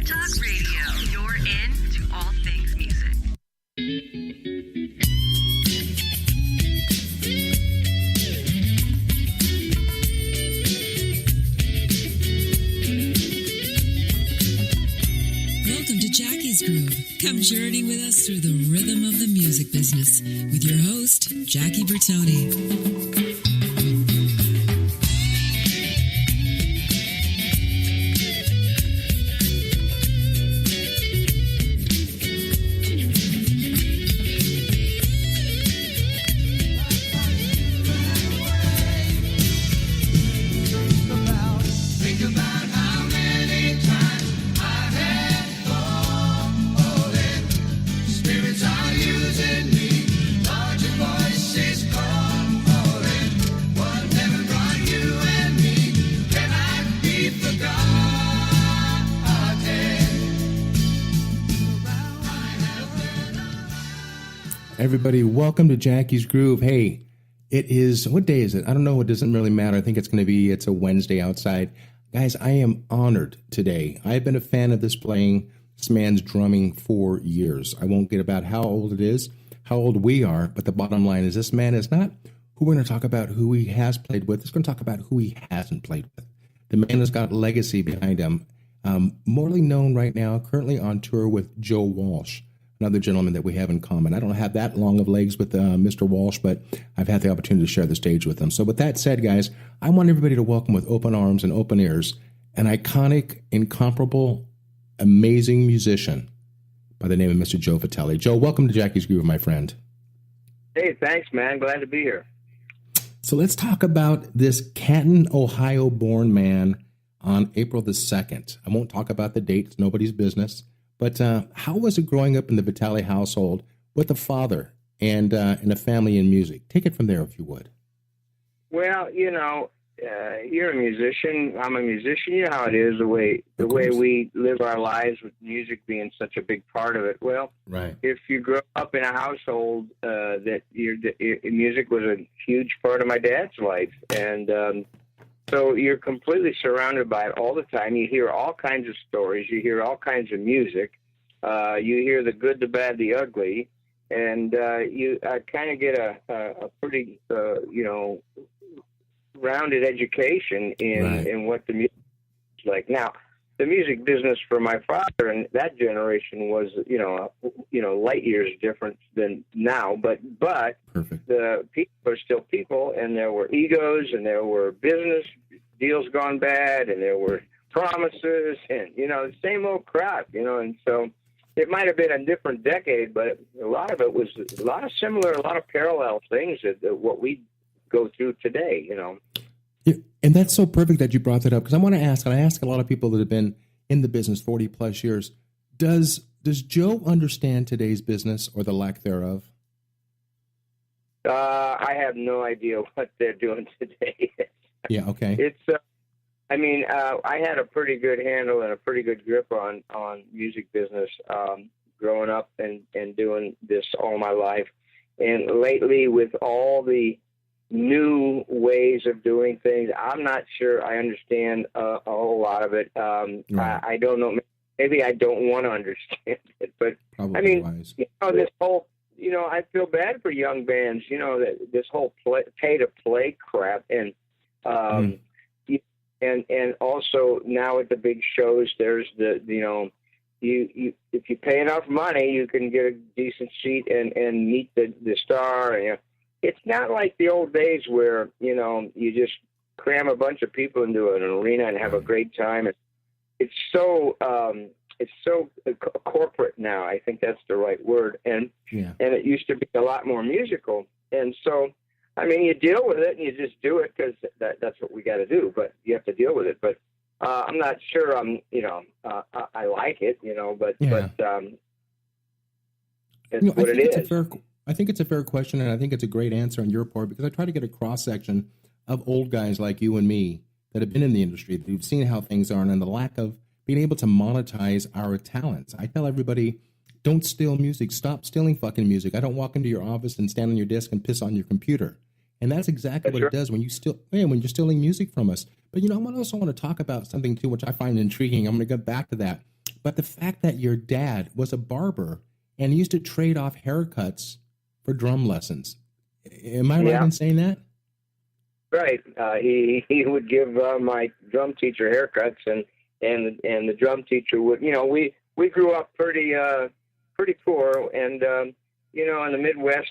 Talk Radio. You're in to all things music. Welcome to Jackie's Groove. Come journey with us through the rhythm of the music business with your host, Jackie Bertoni. Everybody, welcome to Jackie's Groove. Hey, it is, what day is it? I don't know. It doesn't really matter. I think it's a Wednesday outside. Guys, I am honored today. I've been a fan of this man's drumming for years. I won't get about how old it is, how old we are, but the bottom line is this man is not who we're going to talk about who he has played with. He's going to talk about who he hasn't played with. The man has got legacy behind him. Morely known right now, currently on tour with Joe Walsh, another gentleman that we have in common. I don't have that long of legs with Mr. Walsh, but I've had the opportunity to share the stage with him. So with that said, guys, I want everybody to welcome with open arms and open ears an iconic, incomparable, amazing musician by the name of Mr. Joe Vitale. Joe, welcome to Jackie's Groove, my friend. Hey, thanks, man. Glad to be here. So let's talk about this Canton, Ohio-born man on April the 2nd. I won't talk about the date. It's nobody's business. But how was it growing up in the Vitale household with a father and a family in music? Take it from there, if you would. Well, you're a musician. I'm a musician. You know how it is, the way we live our lives with music being such a big part of it. Well, right. If you grow up in a household that music was a huge part of my dad's life, and so you're completely surrounded by it all the time. You hear all kinds of stories. You hear all kinds of music. You hear the good, the bad, the ugly, and you kind of get a pretty, rounded education in what the music is like. Now, the music business for my father and that generation was, light years different than now. But Perfect. The people are still people, and there were egos, and there were business deals gone bad, and there were promises, and the same old crap, And so it might have been a different decade, but a lot of it was a lot of similar, a lot of parallel things that what we go through today, Yeah, and that's so perfect that you brought that up, because I want to ask, and I ask a lot of people that have been in the business 40 plus years, does Joe understand today's business or the lack thereof? I have no idea what they're doing today. Yeah, okay. It's, I had a pretty good handle and a pretty good grip on music business growing up and doing this all my life. And lately, with all the new ways of doing things, I'm not sure I understand a whole lot of it. Right. I don't know. Maybe I don't want to understand it. But, Probably wise. This whole... I feel bad for young bands, that this whole pay-to-play crap. And and also now at the big shows, there's you if you pay enough money, you can get a decent seat and meet the star. And, it's not like the old days where, you just cram a bunch of people into an arena and have a great time. It's so corporate now. I think that's the right word. And it used to be a lot more musical. And so, you deal with it and you just do it because that's what we got to do. But you have to deal with it. But I'm not sure I like it, but it's what it is. I think it's a fair question, and I think it's a great answer on your part, because I try to get a cross-section of old guys like you and me that have been in the industry, who've seen how things are, and the lack of being able to monetize our talents. I tell everybody, don't steal music. Stop stealing fucking music. I don't walk into your office and stand on your desk and piss on your computer. And that's exactly what it does when when you're stealing music from us. But, I also want to talk about something, too, which I find intriguing. I'm going to get back to that. but the fact that your dad was a barber and used to trade off haircuts for drum lessons. Am I right in saying that? Right. He would give my drum teacher haircuts, and the drum teacher would, we grew up pretty poor, and in the Midwest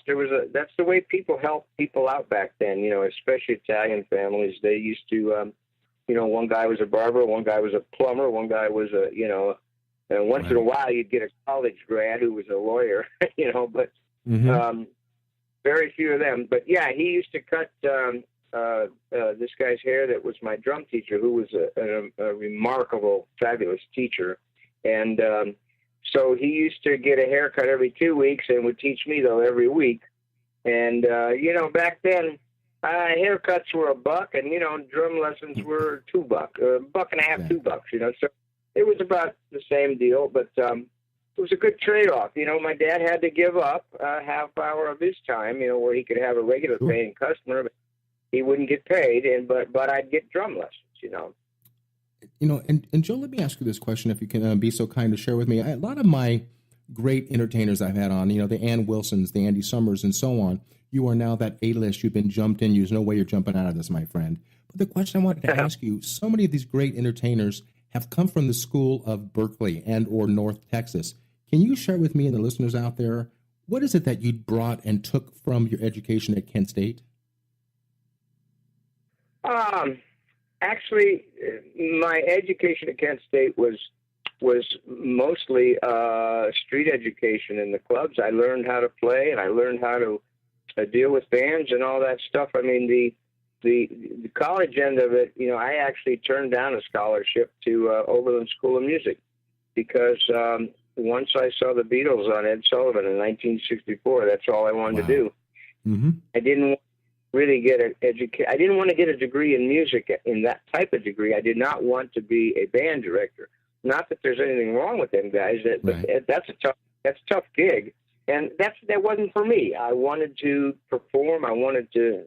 that's the way people helped people out back then, especially Italian families. They used to one guy was a barber, one guy was a plumber, one guy was and once in a while you'd get a college grad who was a lawyer, but very few of them. But yeah, he used to cut this guy's hair that was my drum teacher, who was a remarkable, fabulous teacher. And so he used to get a haircut every 2 weeks and would teach me, though, every week. And, back then, haircuts were $1, and, drum lessons were $2, $1.50, $2, So it was about the same deal, but it was a good trade-off. My dad had to give up a half hour of his time, where he could have a regular paying customer, but he wouldn't get paid, but I'd get drum lessons, And Joe, let me ask you this question, if you can be so kind to share with me. A lot of my great entertainers I've had on, the Ann Wilsons, the Andy Summers, and so on, you are now that A-list. You've been jumped in. There's no way you're jumping out of this, my friend. But the question I wanted to ask you, so many of these great entertainers have come from the school of Berkeley and or North Texas. Can you share with me and the listeners out there, what is it that you brought and took from your education at Kent State? Actually, my education at Kent State was mostly street education in the clubs. I learned how to play, and I learned how to deal with bands and all that stuff. I mean, the college end of it, I actually turned down a scholarship to Oberlin School of Music because once I saw the Beatles on Ed Sullivan in 1964, that's all I wanted to do. Mm-hmm. I didn't really get I didn't want to get a degree in music, in that type of degree. I did not want to be a band director. Not that there's anything wrong with them guys, but that's a tough gig, and that wasn't for me. I wanted to perform. I wanted to,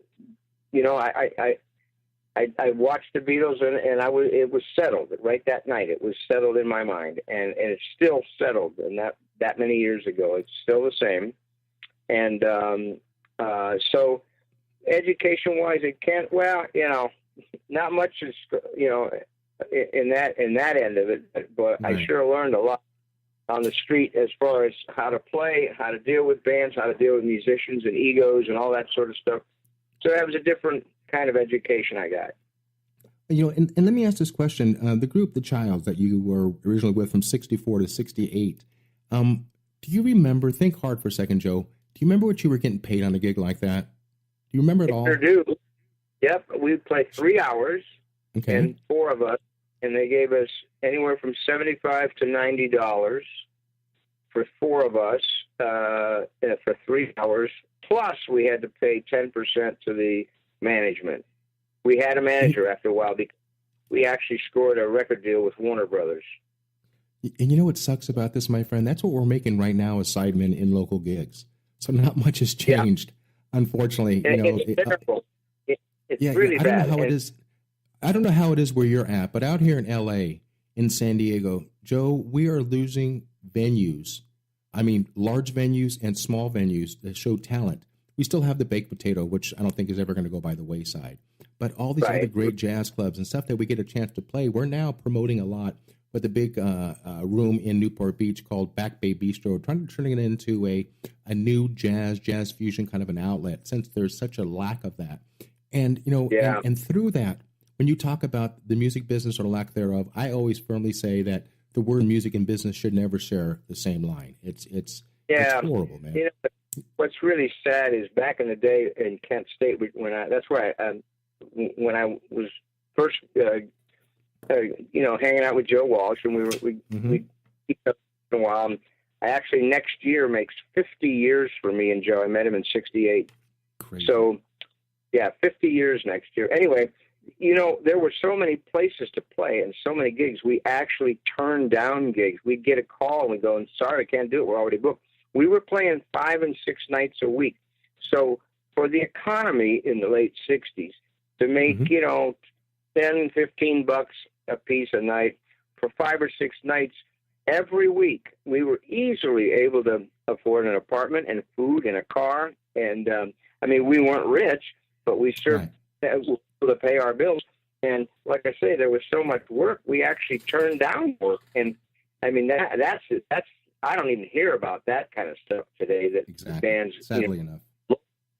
I watched the Beatles, and it was settled right that night. It was settled in my mind, and it's still settled. And that many years ago, it's still the same. And so, education-wise, it can't. Well, not much is in that end of it, but I sure learned a lot on the street as far as how to play, how to deal with bands, how to deal with musicians and egos and all that sort of stuff. So that was a different kind of education I got. And let me ask this question. The group, The Childs, that you were originally with from 64 to 68, do you remember, think hard for a second, Joe, do you remember what you were getting paid on a gig like that? Do you remember it all? I sure do. Yep, we'd play 3 hours, and 4 of us, and they gave us anywhere from $75 to $90 for 4 of us for 3 hours. Plus, we had to pay 10% to the management. We had a manager after a while because we actually scored a record deal with Warner Brothers. And you know what sucks about this, my friend? That's what we're making right now as sidemen in local gigs. So not much has changed, unfortunately. It's terrible. It's really bad. I don't know how it is. I don't know how it is where you're at, but out here in L.A., in San Diego, Joe, we are losing venues. I mean, large venues and small venues that show talent. We still have the baked potato, which I don't think is ever going to go by the wayside. But all these other great jazz clubs and stuff that we get a chance to play, we're now promoting a lot with a big room in Newport Beach called Back Bay Bistro, trying to turn it into a new jazz fusion kind of an outlet, since there's such a lack of that. And, and through that, when you talk about the music business or lack thereof, I always firmly say that the word music and business should never share the same line. It's horrible, man. What's really sad is back in the day in Kent State, when I was first, hanging out with Joe Walsh, and we keep up a while. I actually next year makes 50 years for me and Joe. I met him in '68. Crazy. So, 50 years next year. Anyway, there were so many places to play and so many gigs. We actually turned down gigs. We'd get a call and we'd go, sorry, I can't do it. We're already booked. We were playing 5 and 6 nights a week. So for the economy in the late 60s to make, $10, $15 a piece a night for 5 or 6 nights, every week. We were easily able to afford an apartment and food and a car. And, we weren't rich, but we certainly able to pay our bills. And like I say, there was so much work, we actually turned down work. And that's I don't even hear about that kind of stuff today. That bands, sadly enough,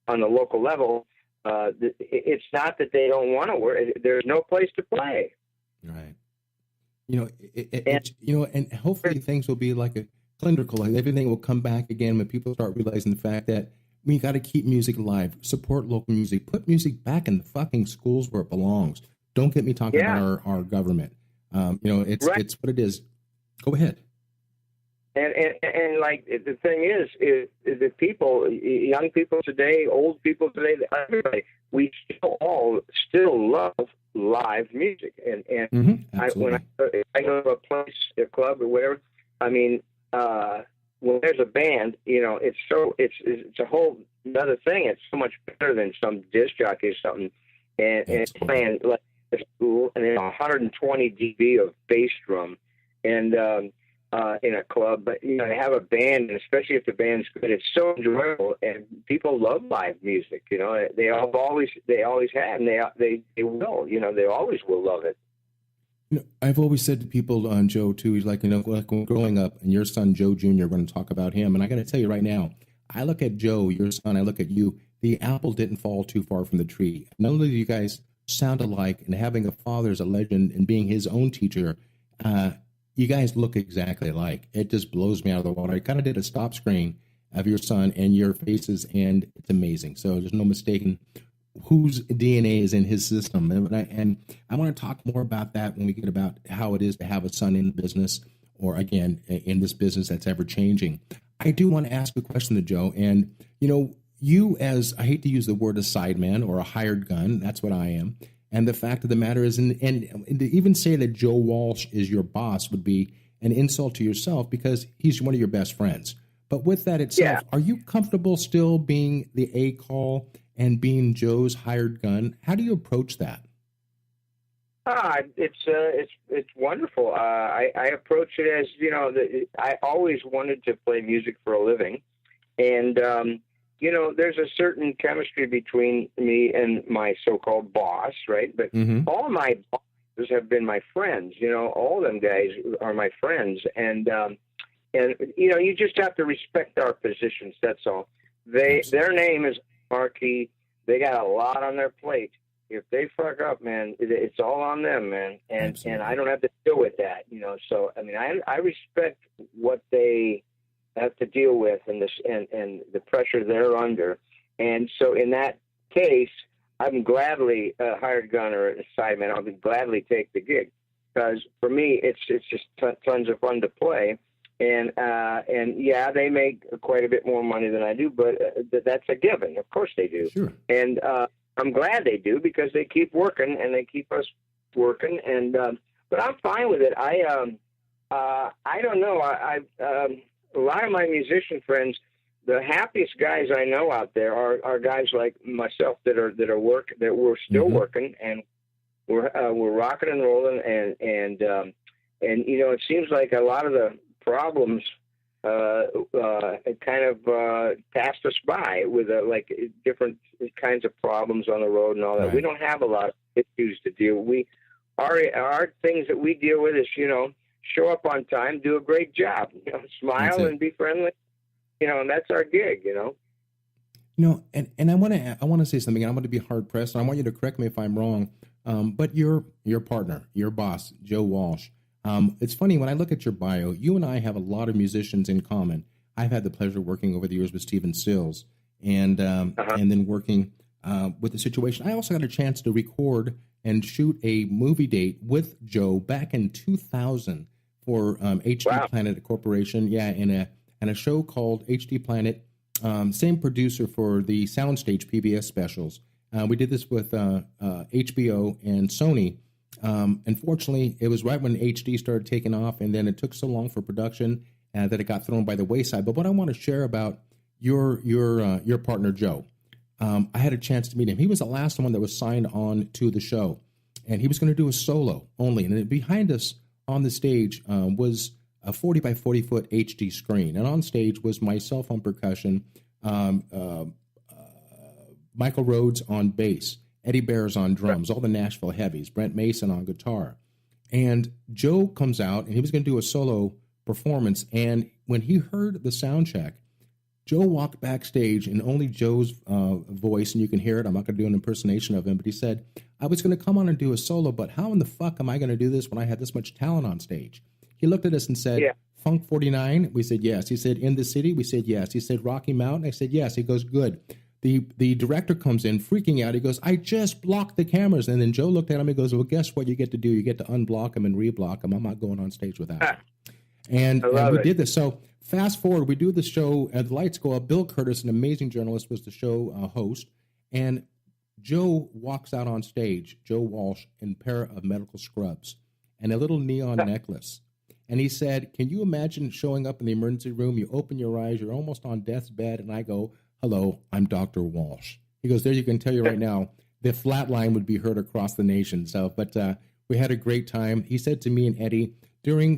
on the local level, it's not that they don't want to work. There's no place to play. Right. And hopefully things will be like a cylindrical. Like everything will come back again when people start realizing the fact that we got to keep music alive, support local music, put music back in the fucking schools where it belongs. Don't get me talking about our government. It's what it is. Go ahead. And like the thing is the people, young people today, old people today, everybody, we still love live music. And when I go to a place, a club or whatever, when there's a band, it's a whole another thing. It's so much better than some disc jockey or something, and it's playing like a school and then 120 dB of bass drum, and in a club. But to have a band, and especially if the band's good, it's so enjoyable, and people love live music. They always have, and they will. They always will love it. I've always said to people, Joe, too, he's like, like when growing up, and your son, Joe Jr., we're going to talk about him. And I got to tell you right now, I look at Joe, your son, I look at you, the apple didn't fall too far from the tree. Not only do you guys sound alike, and having a father as a legend and being his own teacher, you guys look exactly alike. It just blows me out of the water. I kind of did a stop screen of your son and your faces, and it's amazing. So there's no mistaking whose DNA is in his system. And I want to talk more about that when we get about how it is to have a son in the business, or again, in this business that's ever changing. I do want to ask a question to Joe. And, you as, I hate to use the word a sideman or a hired gun, that's what I am. And the fact of the matter is, and to even say that Joe Walsh is your boss would be an insult to yourself, because he's one of your best friends. But with that itself, Are you comfortable still being the A-call and being Joe's hired gun? How do you approach that? It's wonderful. I approach it as, I always wanted to play music for a living. And, there's a certain chemistry between me and my so-called boss, right? But all my bosses have been my friends. All them guys are my friends. And you just have to respect our positions. That's all. Their name is marquee. They got a lot on their plate. If they fuck up, man, it's all on them, man. And I don't have to deal with that, So I respect what they have to deal with and the pressure they're under. And so in that case, I'm gladly a hired gun or a sideman. I'll gladly take the gig, because for me, it's just tons of fun to play. And they make quite a bit more money than I do, but that's a given. Of course they do. Sure. And I'm glad they do, because they keep working and they keep us working. And but I'm fine with it. I don't know. A lot of my musician friends, the happiest guys I know out there are guys like myself that we're still working, and we're rocking and rolling, and it seems like a lot of the problems kind of passed us by with like different kinds of problems on the road and all that. Right. We don't have a lot of issues to deal with. Our things that we deal with is, show up on time, do a great job, smile and be friendly, and that's our gig, And I want to say something, and I'm going to be hard pressed, and I want you to correct me if I'm wrong. But your partner, your boss, Joe Walsh. It's funny, when I look at your bio, you and I have a lot of musicians in common. I've had the pleasure of working over the years with Stephen Stills, and then working with the situation. I also got a chance to record and shoot a movie date with Joe back in 2000 for HD Planet Corporation. Yeah, in a show called HD Planet. Same producer for the Soundstage PBS specials. We did this with HBO and Sony. Unfortunately, it was right when HD started taking off, and then it took so long for production that it got thrown by the wayside. But what I want to share about your partner, Joe, I had a chance to meet him. He was the last one that was signed on to the show, and he was going to do a solo only. And behind us on the stage was a 40 by 40 foot HD screen. And on stage was myself on percussion, Michael Rhodes on bass, Eddie Bears on drums, all the Nashville heavies, Brent Mason on guitar. And Joe comes out, and he was going to do a solo performance. And when he heard the sound check, Joe walked backstage in only Joe's voice, and you can hear it. I'm not going to do an impersonation of him, but he said, I was going to come on and do a solo, but how in the fuck am I going to do this when I had this much talent on stage? He looked at us and said, Funk 49? We said, yes. He said, In the City? We said, yes. He said, Rocky Mountain? I said, yes. He goes, good. The director comes in freaking out. He goes, I just blocked the cameras. And then Joe looked at him and goes, well, guess what you get to do? You get to unblock them and reblock them. I'm not going on stage without it. And we did this. So fast forward, we do the show, and the lights go up. Bill Curtis, an amazing journalist, was the show host. And Joe walks out on stage, Joe Walsh, in a pair of medical scrubs and a little neon necklace. And he said, can you imagine showing up in the emergency room? You open your eyes, you're almost on death's bed, and I go, hello, I'm Dr. Walsh. He goes, there, you can tell you right now, the flat line would be heard across the nation. So, but we had a great time. He said to me and Eddie, during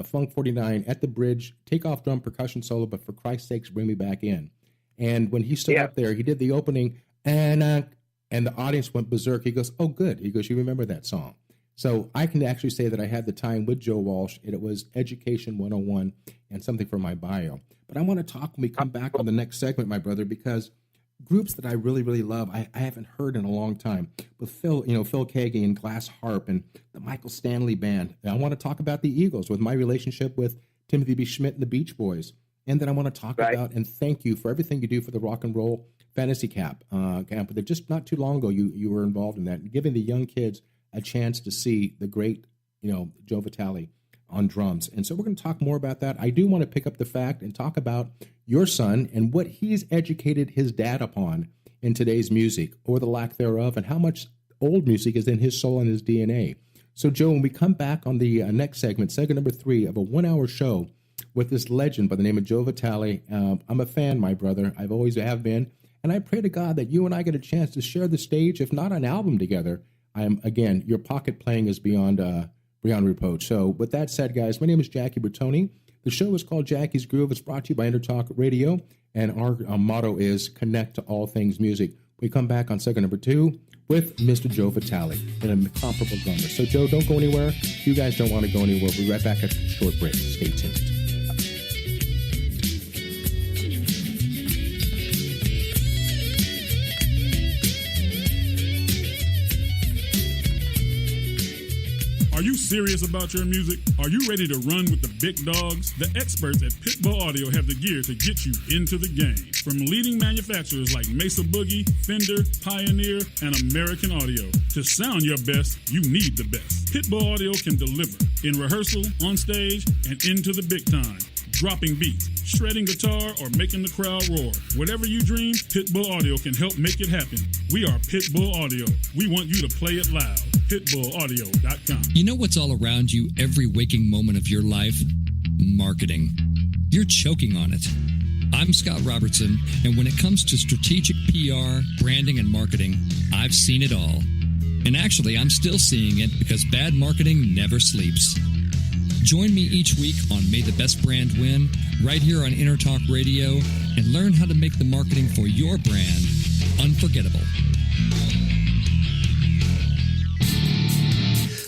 Funk 49 at the bridge, take off drum percussion solo, but for Christ's sakes, bring me back in. And when he stood up there, he did the opening, and the audience went berserk. He goes, oh, good. He goes, you remember that song. So I can actually say that I had the time with Joe Walsh, and it was Education 101 and something for my bio. But I want to talk when we come back on the next segment, my brother, because groups that I really, really love, I haven't heard in a long time. With Phil Keaggy and Glass Harp and the Michael Stanley Band. And I want to talk about the Eagles with my relationship with Timothy B. Schmidt and the Beach Boys. And then I want to talk about and thank you for everything you do for the Rock and Roll Fantasy Camp. That just not too long ago, you were involved in that, and giving the young kids a chance to see the great, Joe Vitale on drums. And so we're going to talk more about that. I do want to pick up the fact and talk about your son and what he's educated his dad upon in today's music, or the lack thereof, and how much old music is in his soul and his DNA. So, Joe, when we come back on the next segment number 3 of a 1-hour show with this legend by the name of Joe Vitale, I'm a fan, my brother. I've always have been. And I pray to God that you and I get a chance to share the stage, if not an album together. Again, your pocket playing is beyond reproach. So with that said, guys, my name is Jackie Bertoni. The show is called Jackie's Groove. It's brought to you by Intertalk Radio, and our motto is connect to all things music. We come back on segment number 2 with Mr. Joe Vitale, an incomparable drummer. So, Joe, don't go anywhere. You guys don't want to go anywhere. We'll be right back after a short break. Stay tuned. Are you serious about your music? Are you ready to run with the big dogs? The experts at Pitbull Audio have the gear to get you into the game. From leading manufacturers like Mesa Boogie, Fender, Pioneer, and American Audio. To sound your best, you need the best. Pitbull Audio can deliver in rehearsal, on stage, and into the big time. Dropping beats, shredding guitar, or making the crowd roar. Whatever you dream, Pitbull Audio can help make it happen. We are Pitbull Audio. We want you to play it loud. PitbullAudio.com. You know what's all around you every waking moment of your life? Marketing. You're choking on it. I'm Scott Robertson, and when it comes to strategic PR, branding, and marketing, I've seen it all. And actually, I'm still seeing it because bad marketing never sleeps. Join me each week on May the Best Brand Win, right here on Intertalk Radio, and learn how to make the marketing for your brand unforgettable.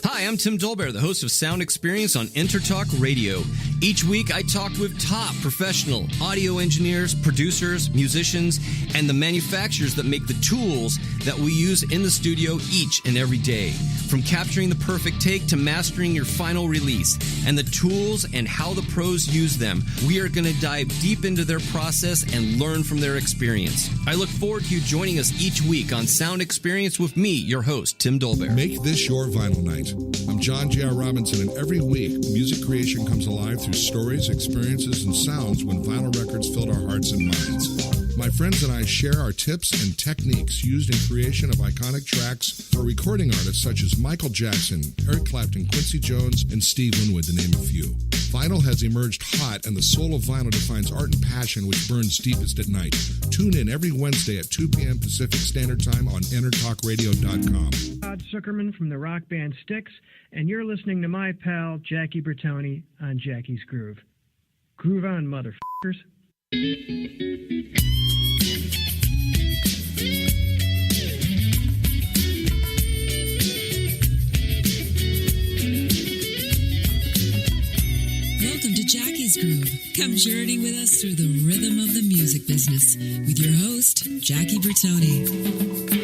Hi, I'm Tim Dolbear, the host of Sound Experience on Intertalk Radio. Each week, I talk with top professional audio engineers, producers, musicians, and the manufacturers that make the tools that we use in the studio each and every day. From capturing the perfect take to mastering your final release, and the tools and how the pros use them, we are going to dive deep into their process and learn from their experience. I look forward to you joining us each week on Sound Experience with me, your host, Tim Dolbear. Make this your vinyl night. I'm John J.R. Robinson, and every week, music creation comes alive through stories, experiences, and sounds when vinyl records filled our hearts and minds. My friends and I share our tips and techniques used in creation of iconic tracks for recording artists such as Michael Jackson, Eric Clapton, Quincy Jones, and Steve Winwood, to name a few. Vinyl has emerged hot, and the soul of vinyl defines art and passion which burns deepest at night. Tune in every Wednesday at 2 p.m. Pacific Standard Time on EnterTalkRadio.com. Todd Zuckerman from the rock band Styx, and you're listening to my pal Jackie Bertoni on Jackie's Groove. Groove on, motherfuckers. Welcome to Jackie's Groove. Come journey with us through the rhythm of the music business with your host, Jackie Bertoni.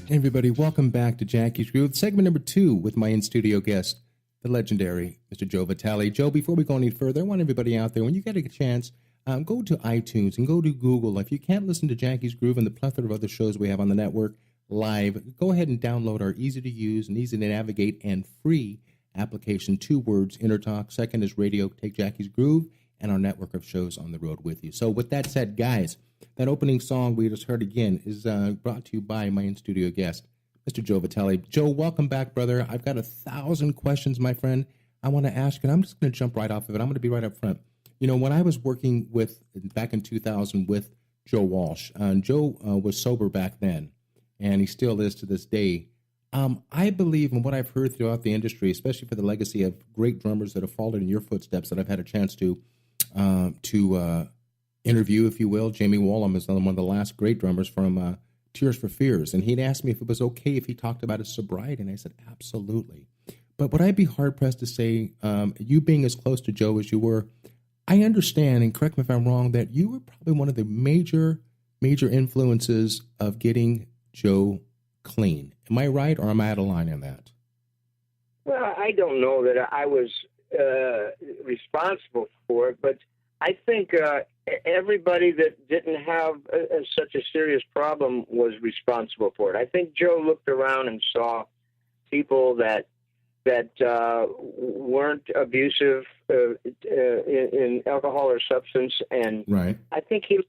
Everybody, welcome back to Jackie's Groove, segment number 2 with my in-studio guest, the legendary Mr. Joe Vitale. Joe, before we go any further, I want everybody out there, when you get a chance, go to iTunes and go to Google. If you can't listen to Jackie's Groove and the plethora of other shows we have on the network live, go ahead and download our easy-to-use and easy-to-navigate and free application. 2 words, Intertalk. Second is radio, Take Jackie's Groove, and our network of shows on the road with you. So with that said, guys, that opening song we just heard again is brought to you by my in-studio guest, Mr. Joe Vitale. Joe, welcome back, brother. I've got 1,000 questions, my friend, I want to ask, and I'm just going to jump right off of it. I'm going to be right up front. You know, when I was working back in 2000 with Joe Walsh, Joe was sober back then, and he still is to this day. I believe in what I've heard throughout the industry, especially for the legacy of great drummers that have followed in your footsteps that I've had a chance to interview, if you will. Jamie Wallum is one of the last great drummers from Tears for Fears, and he'd asked me if it was okay if he talked about his sobriety, and I said, absolutely. But would I be hard-pressed to say, you being as close to Joe as you were, I understand, and correct me if I'm wrong, that you were probably one of the major influences of getting Joe clean. Am I right, or am I out of line on that? Well, I don't know that I was responsible for it, but I think everybody that didn't have such a serious problem was responsible for it. I think Joe looked around and saw people that weren't abusive in alcohol or substance, and right. I think he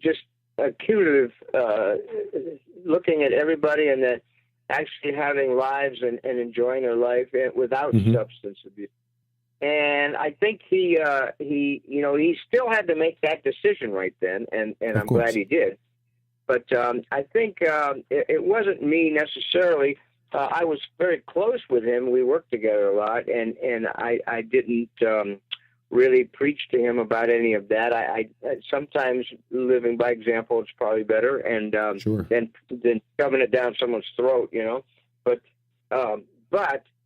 just cumulative looking at everybody and that actually having lives and enjoying their life without substance abuse. And I think he still had to make that decision right then, and I'm glad he did. But I think it wasn't me necessarily. I was very close with him. We worked together a lot, and I didn't really preach to him about any of that. I sometimes living by example is probably better, and than shoving it down someone's throat, you know. But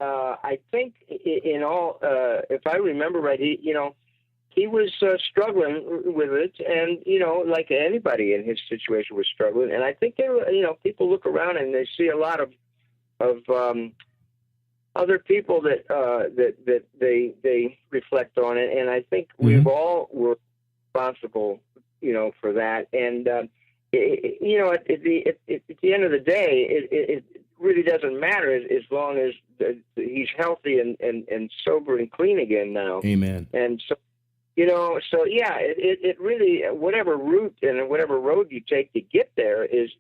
I think in all, if I remember right, he was struggling with it, and like anybody in his situation was struggling. And I think people look around and they see a lot of other people that they reflect on it, and I think we've all were responsible, for that. And at the end of the day, it really doesn't matter as long as he's healthy and sober and clean again now. Amen. And so, it really, whatever route and whatever road you take to get there is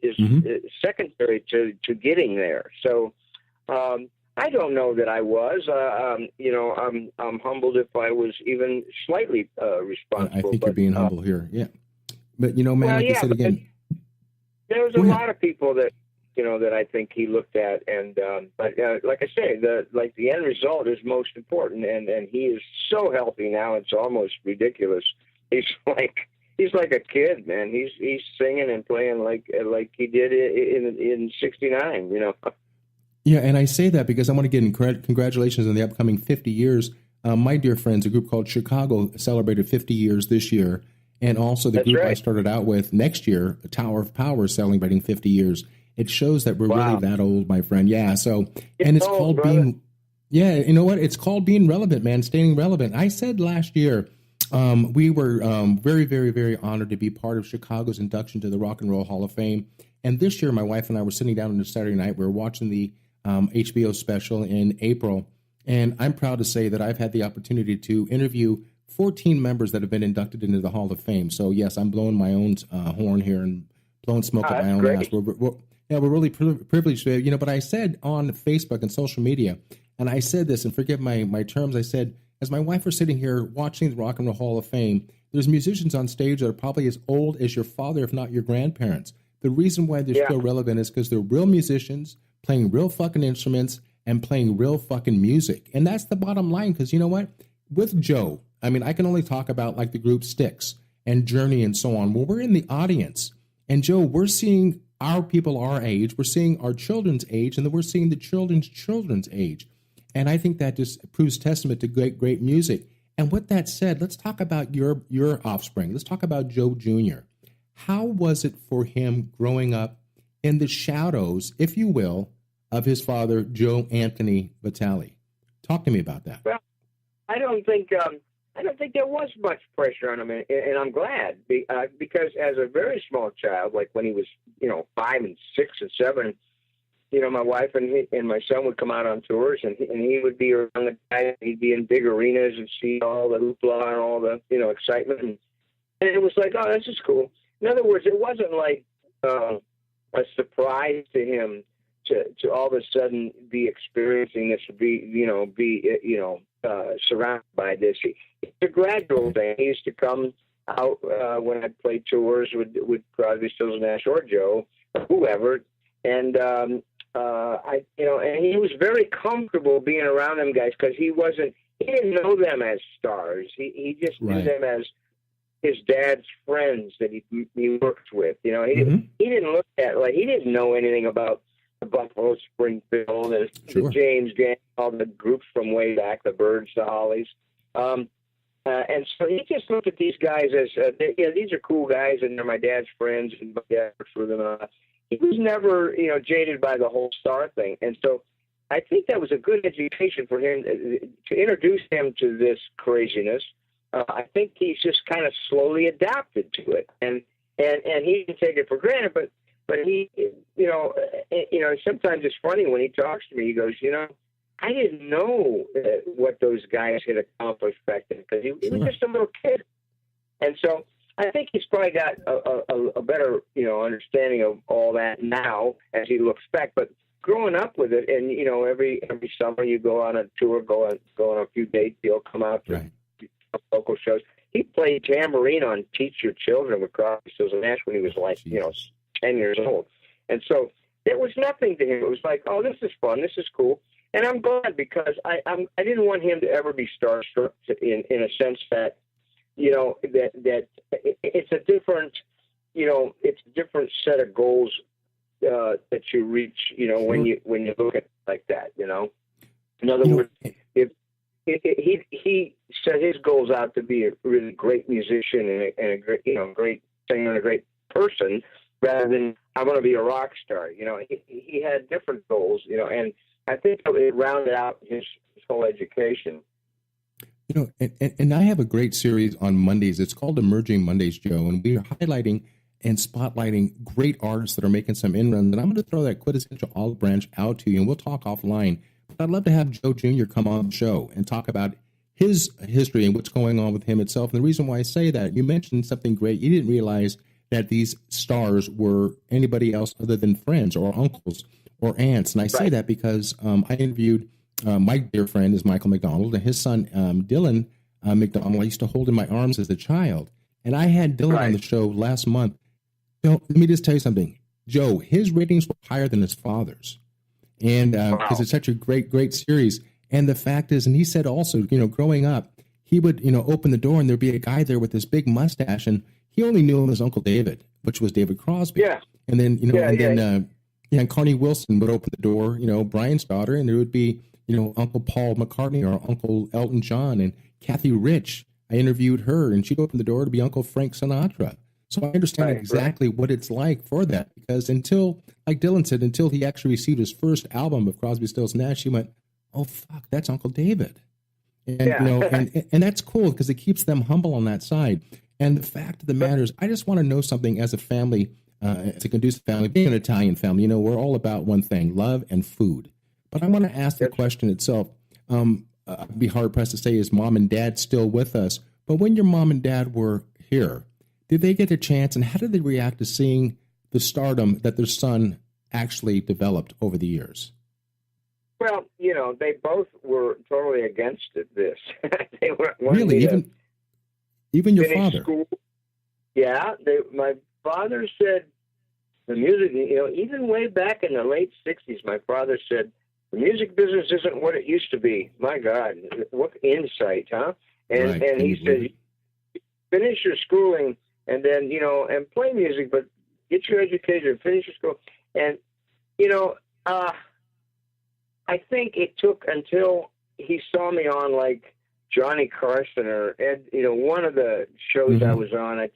secondary to getting there. So, I don't know that I was, I'm humbled if I was even slightly responsible. I think you're being humble here. Yeah. But, man, I said again, there was a lot of people that I think he looked at, and but like I say, the end result is most important, and he is so healthy now, it's almost ridiculous. He's like a kid, man. He's singing and playing like he did in '69, Yeah, and I say that because I want to get congratulations on the upcoming 50 years. My dear friends, a group called Chicago celebrated 50 years this year, and also the group I started out with next year, Tower of Power, celebrating 50 years. it shows that we're Wow. really that old, my friend. Yeah. So, and it's old, called brother. being, yeah, you know what? It's called being relevant, man, staying relevant. I said last year, we were very, very, very honored to be part of Chicago's induction to the Rock and Roll Hall of Fame. And this year, my wife and I were sitting down on a Saturday night. We were watching the HBO special in April. And I'm proud to say that I've had the opportunity to interview 14 members that have been inducted into the Hall of Fame. So, yes, I'm blowing my own horn here and blowing smoke up my own great. ass. We're really privileged, you know, but I said on Facebook and social media, and I said this, and forgive my terms, I said, as my wife was sitting here watching the Rock and Roll Hall of Fame, there's musicians on stage that are probably as old as your father, if not your grandparents. The reason why they're still relevant is because they're real musicians playing real fucking instruments and playing real fucking music. And that's the bottom line, because you know what? With Joe, I mean, I can only talk about like the group Styx and Journey and so on. Well, we're in the audience. And Joe, we're seeing our people our age, we're seeing our children's age, and then we're seeing the children's age. And I think that just proves testament to great music. And with that said, let's talk about your offspring. Let's talk about Joe Jr. How was it for him growing up in the shadows, if you will, of his father, Joe Anthony Vitale? Talk to me about that. Well, I don't think there was much pressure on him, and I'm glad because as a very small child, like when he was 5 and 6 and 7, my wife and my son would come out on tours, and he would be around the guys. He'd be in big arenas and see all the hoopla and all the excitement, and it was like, oh, this is cool. In other words, it wasn't like a surprise to him to all of a sudden be experiencing this, surrounded by this. It's a gradual thing. He used to come out when I played tours with Crosby, Stills, Nash, or Joe, or whoever, and and he was very comfortable being around them guys because he didn't know them as stars. He just knew them as his dad's friends that he worked with. He didn't look at he didn't know anything about the Buffalo Springfield and the James Gang, all the groups from way back, the Byrds, the Hollies. And so he just looked at these guys as, these are cool guys, and they're my dad's friends, and my dad works for them. He was never, jaded by the whole star thing. And so I think that was a good education for him to introduce him to this craziness. I think he's just kind of slowly adapted to it, and he didn't take it for granted. But he, sometimes it's funny when he talks to me. He goes, I didn't know what those guys had accomplished back then because he was just a little kid. And so I think he's probably got a better, understanding of all that now as he looks back. But growing up with it, and every summer you go on a tour, go on a few dates, he'll come out to local shows. He played tambourine on Teach Your Children with Crosby, Stills, and Nash when he was 10 years old. And so there was nothing to him. It was like, oh, this is fun, this is cool. And I'm glad because I didn't want him to ever be starstruck in a sense that, that it's a different, it's a different set of goals that you reach, when you look at it like that, In other words, if he set his goals out to be a really great musician and a great, great singer and a great person, rather than I want to be a rock star. He had different goals, and I think it rounded out his whole education. And I have a great series on Mondays. It's called Emerging Mondays, Joe, and we are highlighting and spotlighting great artists that are making some inruns. And I'm going to throw that quintessential olive branch out to you, and we'll talk offline. But I'd love to have Joe Jr. come on the show and talk about his history and what's going on with him itself. And the reason why I say that, you mentioned something great. You didn't realize that these stars were anybody else other than friends or uncles or aunts. And I say that because I interviewed my dear friend is Michael McDonald, and his son, Dylan McDonald, I used to hold in my arms as a child. And I had Dylan on the show last month. Let me just tell you something. Joe, his ratings were higher than his father's. And because it's such a great series. And the fact is, and he said also, growing up, he would, open the door and there'd be a guy there with this big mustache, and he only knew him as Uncle David, which was David Crosby. Yeah. And then, and Carney Wilson would open the door, Brian's daughter, and there would be, Uncle Paul McCartney or Uncle Elton John, and Kathy Rich. I interviewed her, and she'd open the door to be Uncle Frank Sinatra. So I understand exactly what it's like for that, because until, like Dylan said, until he actually received his first album of Crosby, Stills, Nash, he went, "Oh fuck, that's Uncle David," and you know, and that's cool because it keeps them humble on that side. And the fact of the matter is, I just want to know something as a family, as a conducive family, being an Italian family. You know, we're all about one thing: love and food. But I want to ask the question itself. I'd be hard pressed to say, is mom and dad still with us? But when your mom and dad were here, did they get a chance, and how did they react to seeing the stardom that their son actually developed over the years? Well, you know, they both were totally against this. They were really, even your father. School. Yeah, my father said the music. You know, even way back in the late '60s, my father said the music business isn't what it used to be. My God, what insight, huh? And he said, finish your schooling. And then, you know, and play music, but get your education, finish your school. And, you know, I think it took until he saw me on, like, Johnny Carson or Ed, you know, one of the shows I was on,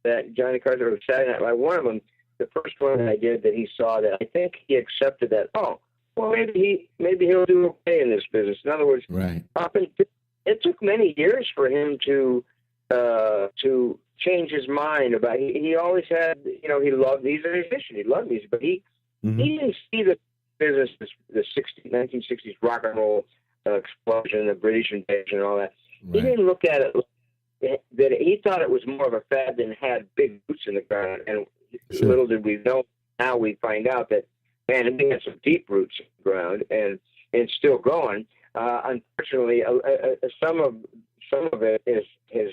that Johnny Carson or Saturday Night Live, one of them, the first one that I did, that he saw that, I think he accepted that, oh, well, maybe he'll do okay in this business. In other words, it took many years for him to change his mind about. He always had, you know, he's a musician, he loved music, but he didn't see the business, the 1960s rock and roll explosion, the British invasion, and all that. He didn't look at it that he thought it was more of a fad than had big boots in the ground. And little did we know, now we find out that, man, it had some deep roots in the ground, and it's still going. Unfortunately, some of it has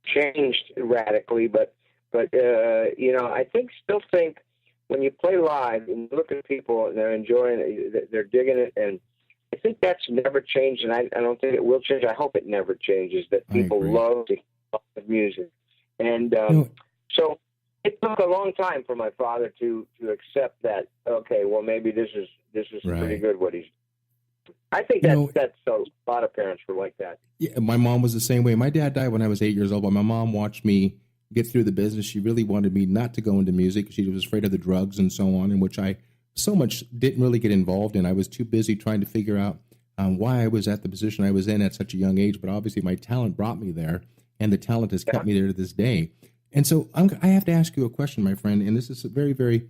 changed radically, but you know, I still think when you play live and you look at people and they're enjoying it, they're digging it, and I think that's never changed, and I don't think it will change. I hope it never changes, that people love to hear music. And so it took a long time for my father to accept that, okay, well, maybe this is pretty good what he's. I think that's a lot of parents were like that. Yeah, my mom was the same way. My dad died when I was 8 years old, but my mom watched me get through the business. She really wanted me not to go into music. She was afraid of the drugs and so on, in which I so much didn't really get involved in. I was too busy trying to figure out why I was at the position I was in at such a young age. But obviously my talent brought me there, and the talent has kept me there to this day. And so I have to ask you a question, my friend, and this is very, very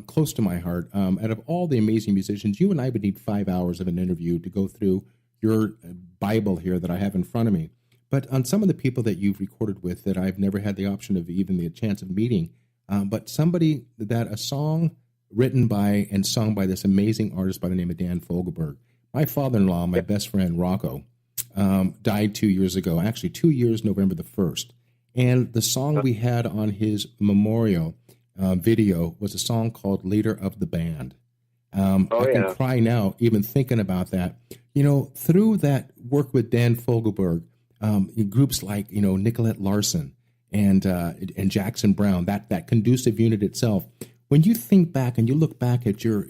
close to my heart. Out of all the amazing musicians, you and I would need 5 hours of an interview to go through your Bible here that I have in front of me. But on some of the people that you've recorded with that I've never had the option of even the chance of meeting, but somebody that a song written by and sung by this amazing artist by the name of Dan Fogelberg. My father-in-law, my best friend Rocco, died 2 years ago, actually 2 years, November the 1st. And the song we had on his memorial video was a song called Leader of the Band. I can cry now even thinking about that. You know, through that work with Dan Fogelberg, groups like, you know, Nicolette Larson and Jackson Brown, that conducive unit itself. When you think back and you look back at your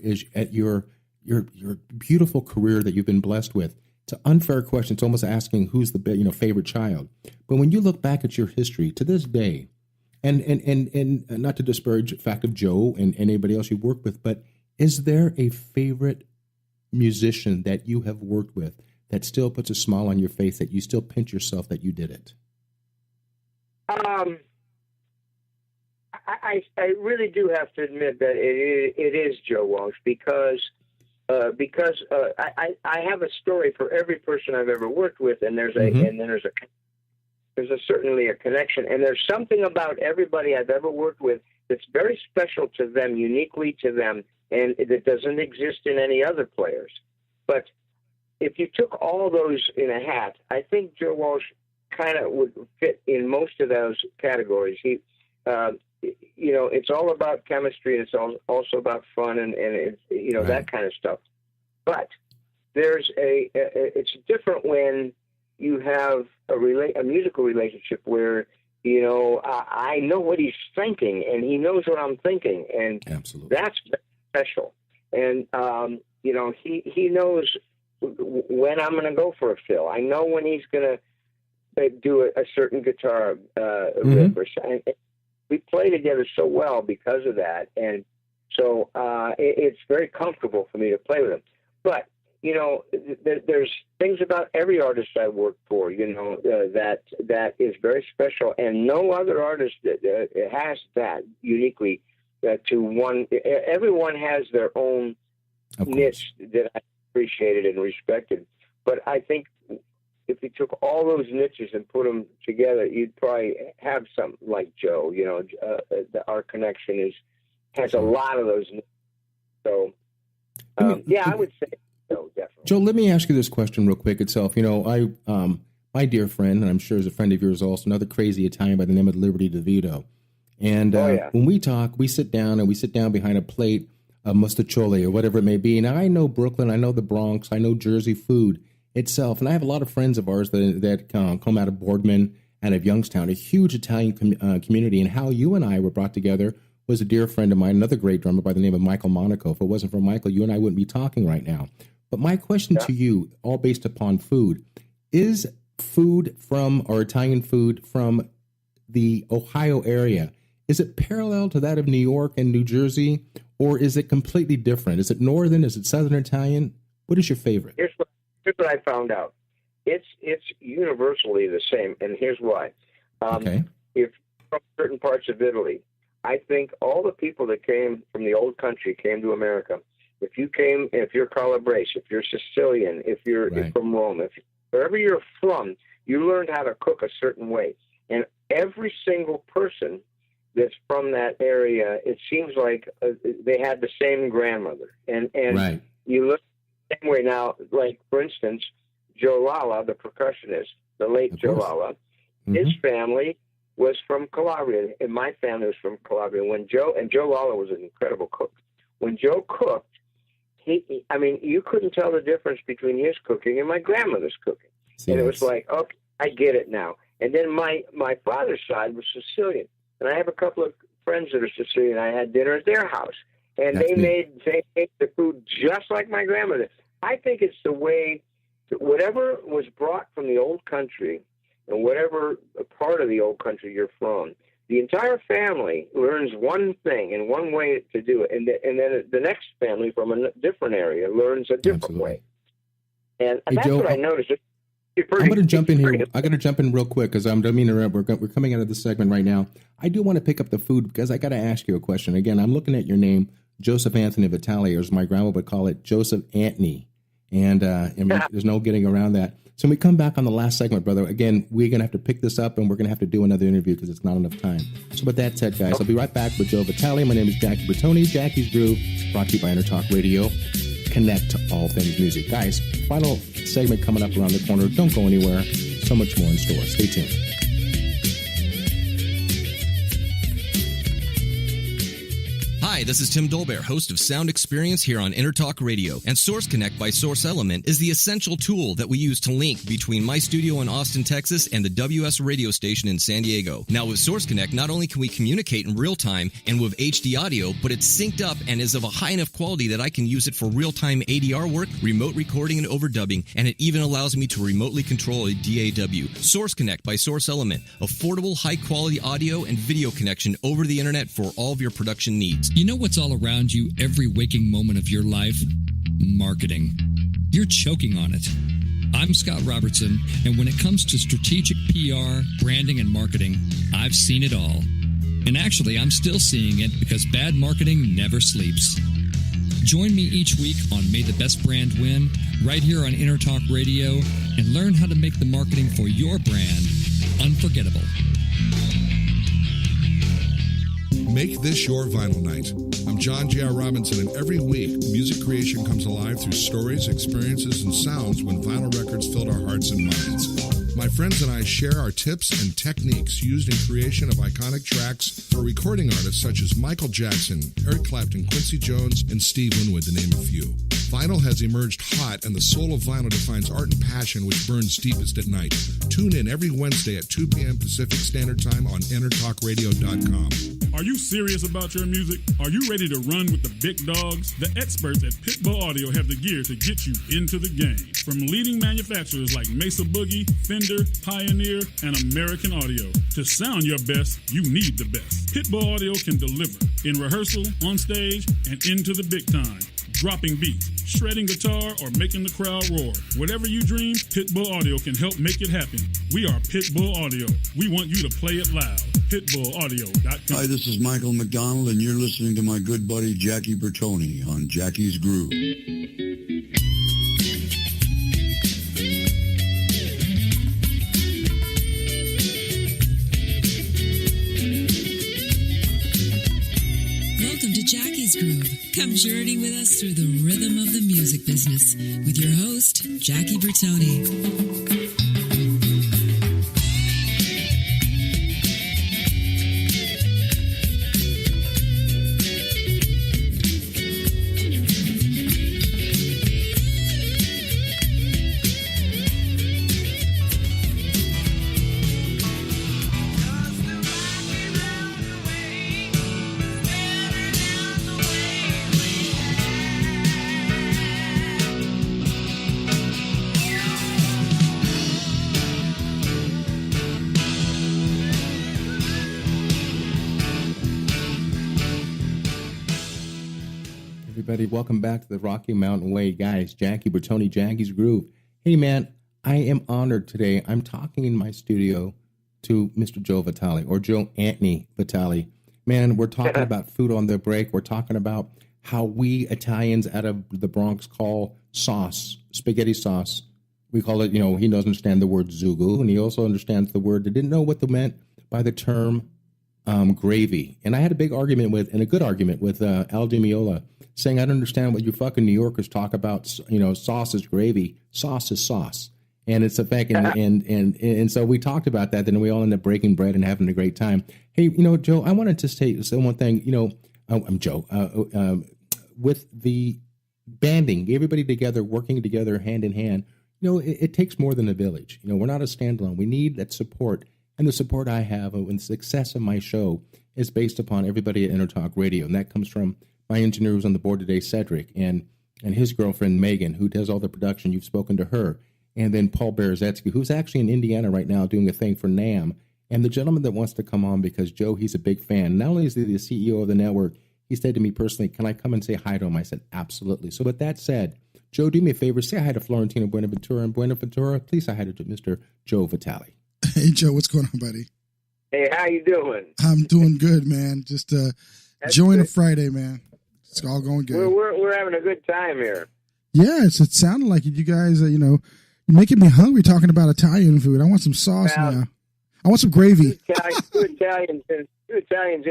beautiful career that you've been blessed with, it's an unfair question. It's almost asking who's the favorite child. But when you look back at your history to this day, and not to disparage the fact of Joe and anybody else you work with, but is there a favorite musician that you have worked with that still puts a smile on your face, that you still pinch yourself that you did it? I really do have to admit that it is Joe Walsh because I have a story for every person I've ever worked with, and there's certainly a connection, and there's something about everybody I've ever worked with that's very special to them, uniquely to them, and that doesn't exist in any other players. But if you took all those in a hat, I think Joe Walsh kind of would fit in most of those categories. He, you know, it's all about chemistry, and it's also about fun, and it's, you know, that kind of stuff. But there's it's different when you have a musical relationship where, you know, I know what he's thinking, and he knows what I'm thinking, and that's special. And you know, he knows when I'm going to go for a fill. I know when he's going to do a certain guitar riff or something. we play together so well because of that, and so it's very comfortable for me to play with him. But there's things about every artist I work for, that is very special, and no other artist has that uniquely to one. Everyone has their own niche that I appreciated and respected. But I think if you took all those niches and put them together, you'd probably have something like Joe. Our connection has a lot of those niches. So, I would say so, definitely. Joe, let me ask you this question real quick itself. My dear friend, and I'm sure is a friend of yours also, another crazy Italian by the name of Liberty DeVito. And when we talk, we sit down behind a plate of mustacholi or whatever it may be. Now, I know Brooklyn, I know the Bronx, I know Jersey food itself, and I have a lot of friends of ours that come out of Boardman and of Youngstown, a huge Italian community. And how you and I were brought together was a dear friend of mine, another great drummer by the name of Michael Monaco. If it wasn't for Michael, you and I wouldn't be talking right now. But my question to you, all based upon food, is food or Italian food from the Ohio area, is it parallel to that of New York and New Jersey, or is it completely different? Is it northern? Is it southern Italian? What is your favorite? Here's what I found out. It's universally the same, and here's why. If from certain parts of Italy, I think all the people that came from the old country came to America. If you're Calabrese, if you're Sicilian, if you're from Rome, wherever you're from, you learned how to cook a certain way. And every single person that's from that area, it seems like they had the same grandmother. And you look the same way now, like, for instance, Joe Lala, the percussionist, the late Joe Lala, his family was from Calabria, and my family was from Calabria. Joe Lala was an incredible cook. When Joe cooked, you couldn't tell the difference between his cooking and my grandmother's cooking. And it was like, okay, I get it now. And then my father's side was Sicilian. And I have a couple of friends that are Sicilian. I had dinner at their house. And they made the food just like my grandmother. I think it's the way, whatever was brought from the old country, and whatever part of the old country you're from, the entire family learns one thing and one way to do it, and then the next family from a different area learns a different way. And that's Joe, what I noticed. I'm going to jump in here. I got to jump in real quick because we're coming out of this segment right now. I do want to pick up the food because I got to ask you a question. Again, I'm looking at your name, Joseph Anthony Vitale, or as my grandma would call it, Joseph Antony. And there's no getting around that. So when we come back on the last segment, brother, again, we're going to have to pick this up and we're going to have to do another interview because it's not enough time. So with that said, guys, I'll be right back with Joe Vitale. My name is Jackie Bertoni, Jackie's Groove, brought to you by Intertalk Radio. Connect to all things music. Guys, final segment coming up around the corner. Don't go anywhere. So much more in store. Stay tuned. Hi, this is Tim Dolbear, host of Sound Experience here on Intertalk Radio. And Source Connect by Source Element is the essential tool that we use to link between my studio in Austin, Texas, and the WS radio station in San Diego. Now, with Source Connect, not only can we communicate in real time and with HD audio, but it's synced up and is of a high enough quality that I can use it for real-time ADR work, remote recording, and overdubbing, and it even allows me to remotely control a DAW. Source Connect by Source Element. Affordable, high-quality audio and video connection over the internet for all of your production needs. You know what's all around you every waking moment of your life? Marketing. You're choking on it. I'm Scott Robertson, and when it comes to strategic PR, branding, and marketing, I've seen it all. And actually, I'm still seeing it because bad marketing never sleeps. Join me each week on May the Best Brand Win, right here on Intertalk Radio, and learn how to make the marketing for your brand unforgettable. Make this your vinyl night. I'm John J.R. Robinson, and every week, music creation comes alive through stories, experiences, and sounds when vinyl records filled our hearts and minds. My friends and I share our tips and techniques used in creation of iconic tracks for recording artists such as Michael Jackson, Eric Clapton, Quincy Jones, and Steve Winwood, to name a few. Vinyl has emerged hot, and the soul of vinyl defines art and passion which burns deepest at night. Tune in every Wednesday at 2 p.m. Pacific Standard Time on InterTalkRadio.com. Are you serious about your music? Are you ready to run with the big dogs? The experts at Pitbull Audio have the gear to get you into the game. From leading manufacturers like Mesa Boogie, Fender, Pioneer, and American Audio. To sound your best, you need the best. Pitbull Audio can deliver in rehearsal, on stage, and into the big time. Dropping beats, shredding guitar, or making the crowd roar. Whatever you dream, Pitbull Audio can help make it happen. We are Pitbull Audio. We want you to play it loud. PitbullAudio.com. Hi, this is Michael McDonald, and you're listening to my good buddy Jackie Bertoni on Jackie's Groove. Welcome to Jackie's Groove. Come journey with us through the rhythm of the music business with your host, Jackie Bertoni. Everybody, welcome back to the Rocky Mountain Way. Guys, Jackie Bertoni, Jackie's Groove. Hey, man, I am honored today. I'm talking in my studio to Mr. Joe Vitale, or Joe Anthony Vitale. Man, we're talking about food on the break. We're talking about how we Italians out of the Bronx call sauce, spaghetti sauce. We call it, he doesn't understand the word zugu, and he also understands the word, they didn't know what they meant by the term gravy. And I had a big argument and a good argument with Al DiMeola, saying, I don't understand what you fucking New Yorkers talk about, sauce is gravy, sauce is sauce. And it's a fact, and so we talked about that, then we all ended up breaking bread and having a great time. Hey, Joe, I wanted to say one thing, I'm Joe, with the banding, everybody together, working together hand in hand, it takes more than a village. We're not a standalone. We need that support. And the support I have and the success of my show is based upon everybody at Intertalk Radio. And that comes from my engineer who's on the board today, Cedric, and his girlfriend, Megan, who does all the production. You've spoken to her. And then Paul Berezetsky, who's actually in Indiana right now doing a thing for NAMM. And the gentleman that wants to come on because, Joe, he's a big fan. Not only is he the CEO of the network, he said to me personally, can I come and say hi to him? I said, absolutely. So with that said, Joe, do me a favor. Say hi to Florentino Buenaventura. And Buenaventura, please say hi to Mr. Joe Vitale. Hey, Joe, what's going on, buddy? Hey, how you doing? I'm doing good, man. Just enjoying a Friday, man. It's all going good. We're having a good time here. Yeah, it sounded like it. You guys, you're making me hungry talking about Italian food. I want some sauce now. I want some gravy. Two Italians in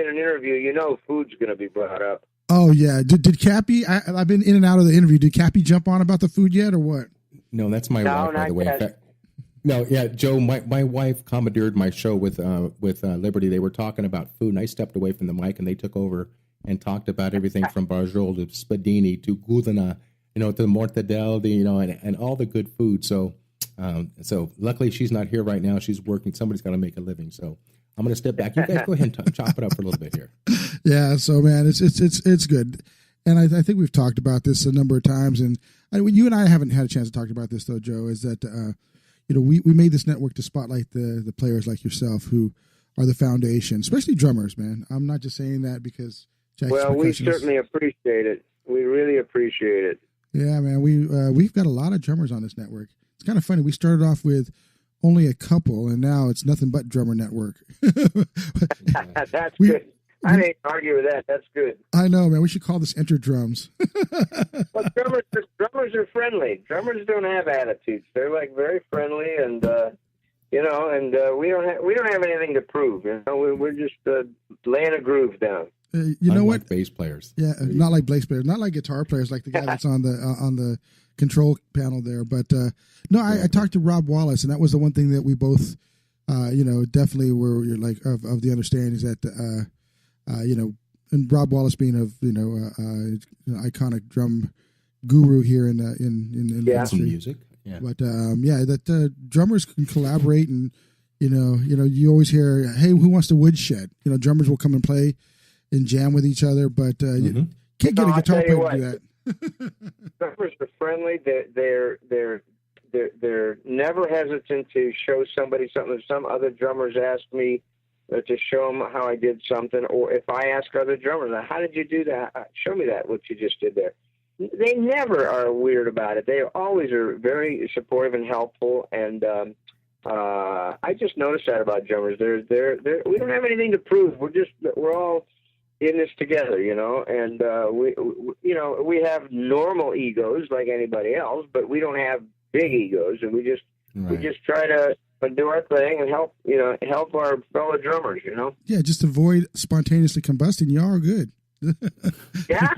an interview, food's going to be brought up. Oh, yeah. Did Cappy, I've been in and out of the interview. Did Cappy jump on about the food yet or what? No, that's my wife, by the way. In fact, no, yeah, Joe, my wife commandeered my show with Liberty. They were talking about food, and I stepped away from the mic, and they took over and talked about everything from Barjol to Spadini to Gudina, to Mortadella, and all the good food. So luckily she's not here right now. She's working. Somebody's got to make a living. So I'm going to step back. You guys go ahead and chop it up for a little bit here. Yeah. So man, it's good. And I think we've talked about this a number of times. And you and I haven't had a chance to talk about this though, Joe, is that, we made this network to spotlight the players like yourself who are the foundation, especially drummers, man. I'm not just saying that because Jack's we certainly appreciate it. We really appreciate it. Yeah, man. We've got a lot of drummers on this network. It's kind of funny. We started off with only a couple, and now it's nothing but drummer network. That's good. I didn't argue with that. That's good. I know, man. We should call this Enter Drums. Well, drummers are friendly. Drummers don't have attitudes. They're very friendly, and we don't have anything to prove. We're just laying a groove down. Unlike what? Bass players. Yeah, not like bass players, not like guitar players, like the guy that's on the control panel there. But no, I talked to Rob Wallace, and that was the one thing that we both, definitely were like of the understanding is that, and Rob Wallace being iconic drum guru here in the industry. Music. Yeah. But that drummers can collaborate and You always hear, hey, who wants to woodshed? Drummers will come and play and jam with each other, but you can't get a guitar player to do that. Drummers are friendly. They're never hesitant to show somebody something. If some other drummers ask me to show them how I did something, or if I ask other drummers, how did you do that? Show me what you just did there. They never are weird about it. They always are very supportive and helpful, and I just noticed that about drummers. We don't have anything to prove. We're all in this together, and we have normal egos like anybody else, but we don't have big egos, and we just try to do our thing and help our fellow drummers, Yeah, just avoid spontaneously combusting. You are good. Yeah.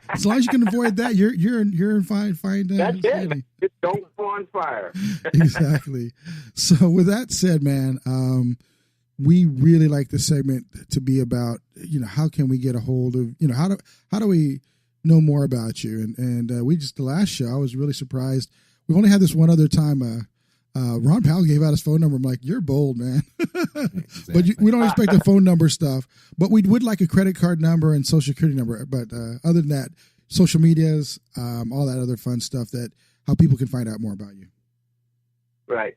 As long as you can avoid that, you're in fine. That's it. Just don't go on fire. Exactly. So with that said, man, we really like this segment to be about, how can we get a hold of, how do we know more about you? And the last show, I was really surprised. We've only had this one other time. Ron Powell gave out his phone number. I'm like, you're bold, man. Exactly. But we don't expect the phone number stuff. But we would like a credit card number and social security number. But other than that, social medias, all that other fun stuff how people can find out more about you. Right.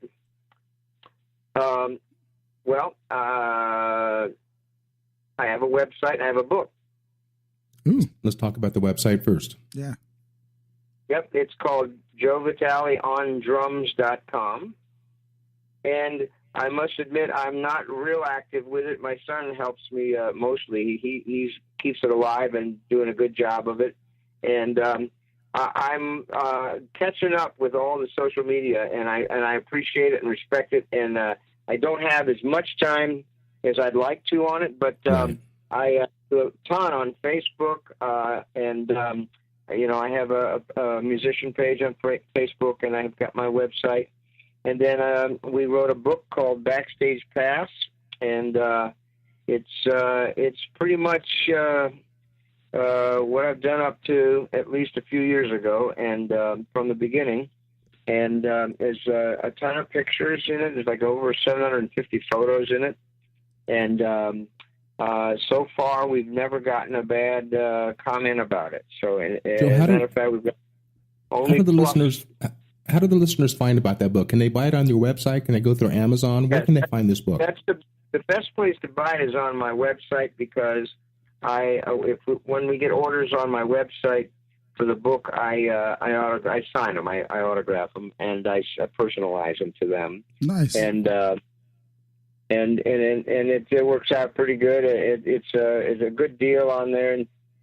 I have a website. I have a book. Ooh. Let's talk about the website first. Yeah. Yep, it's called JoeVitaleOnDrums.com. And I must admit, I'm not real active with it. My son helps me mostly. He keeps it alive and doing a good job of it. And I'm catching up with all the social media, and I appreciate it and respect it. And I don't have as much time as I'd like to on it, but I do a ton on Facebook, and I have a musician page on Facebook, and I've got my website. And then we wrote a book called Backstage Pass, and it's pretty much what I've done up to at least a few years ago, and from the beginning. And there's a ton of pictures in it. There's like over 750 photos in it. And so far, we've never gotten a bad comment about it. So, as a matter of fact, we've got only how do the listeners find about that book? Can they buy it on your website? Can they go through Amazon? Where can they find this book? That's the best place to buy it is on my website, because when we get orders on my website for the book, I sign them, I autograph them, and I personalize them to them. Nice. And it works out pretty good. It's a good deal on there,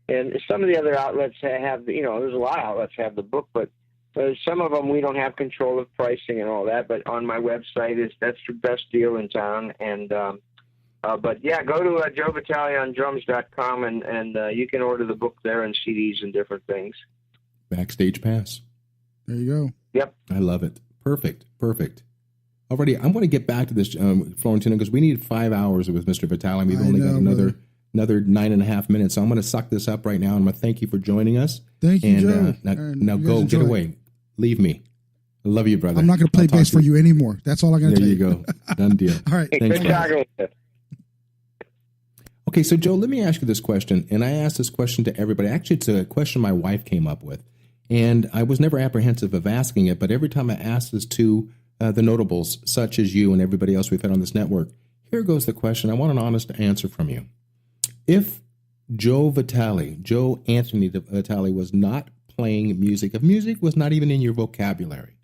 and some of the other outlets have, there's a lot of outlets have the book, but some of them we don't have control of pricing and all that. But on my website, that's the best deal in town. And but yeah, go to JoeVitaleOnDrums.com and you can order the book there and CDs and different things. Backstage Pass. There you go. Yep. I love it. Perfect. Already, I'm going to get back to this, Florentino, because we need 5 hours with Mr. Vitale. We've only got another 9.5 minutes. So I'm going to suck this up right now. I'm going to thank you for joining us. Thank you, Joe. Now go, get away. Leave me. I love you, brother. I'm not going to play bass for you anymore. That's all I'm going to tell you. There you go. Done deal. All right. Thanks, brother. Okay, so Joe, let me ask you this question. And I asked this question to everybody. Actually, it's a question my wife came up with. And I was never apprehensive of asking it, but every time I ask this to the notables, such as you and everybody else we've had on this network, here goes the question. I want an honest answer from you. If Joe Anthony Vitale was not playing music, if music was not even in your vocabulary,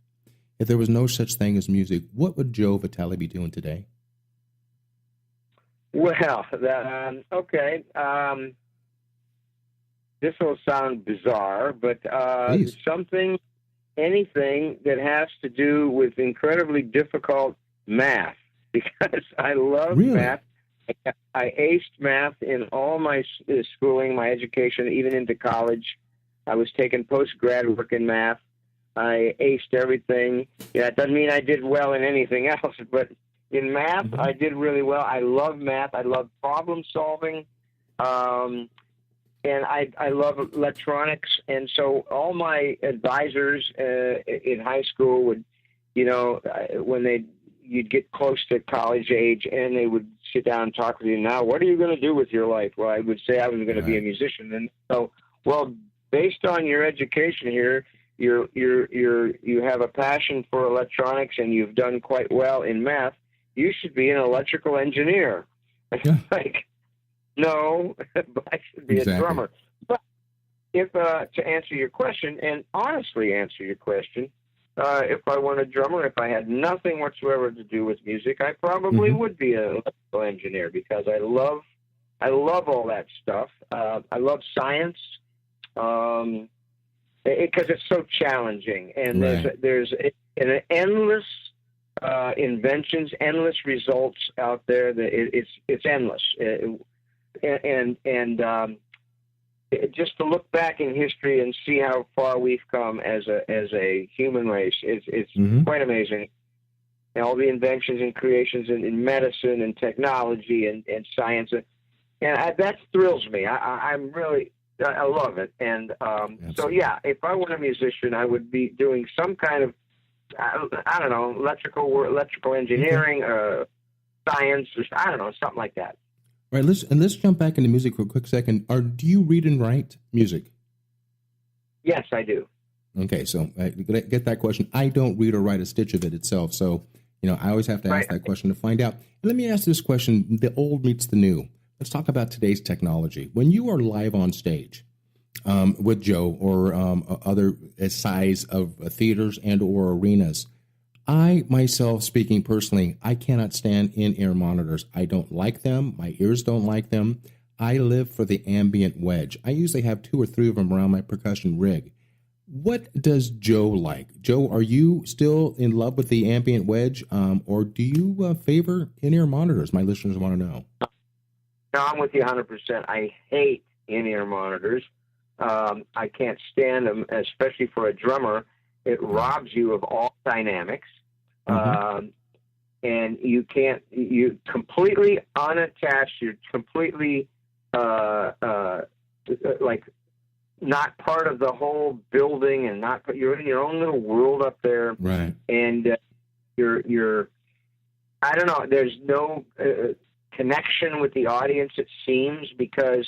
if there was no such thing as music, what would Joe Vitale be doing today? Well, okay. This will sound bizarre, but anything that has to do with incredibly difficult math, because I love math. I aced math in all my schooling, my education, even into college. I was taking post-grad work in math. I aced everything. That doesn't mean I did well in anything else, but in math, I did really well. I love math. I love problem solving. And I love electronics. And so all my advisors in high school would, when they'd you'd get close to college age, and they would sit down and talk with you. Now, what are you going to do with your life? Well, I would say I was going to be a musician. And so, well, based on your education here, you have a passion for electronics, and you've done quite well in math. You should be an electrical engineer. Yeah. Like, no, I should be a drummer. But if to answer your question, and honestly answer your question, if I were a drummer, if I had nothing whatsoever to do with music, I probably would be an electrical engineer, because I love all that stuff. I love science, because it's so challenging, and there's an endless inventions, endless results out there. That it's endless, and just to look back in history and see how far we've come as a human race, it's quite amazing. And all the inventions and creations in medicine and technology and science, and that thrills me. I love it. And so yeah, if I were a musician, I would be doing some kind of I don't know, electrical engineering, science, or I don't know, something like that. Right, let's jump back into music for a quick second. Do you read and write music? Yes, I do. Okay, so I get that question. I don't read or write a stitch of it itself, so I always have to ask that question to find out. Let me ask this question: the old meets the new. Let's talk about today's technology. When you are live on stage with Joe or other size of theaters and or arenas, I, myself, speaking personally, I cannot stand in-ear monitors. I don't like them. My ears don't like them. I live for the ambient wedge. I usually have 2 or 3 of them around my percussion rig. What does Joe like? Joe, are you still in love with the ambient wedge, or do you favor in-ear monitors? My listeners want to know. No, I'm with you 100%. I hate in-ear monitors. I can't stand them, especially for a drummer. It robs you of all dynamics. And you completely unattached. You're completely like not part of the whole building, and you're in your own little world up there. Right. And you're I don't know. There's no connection with the audience, it seems, because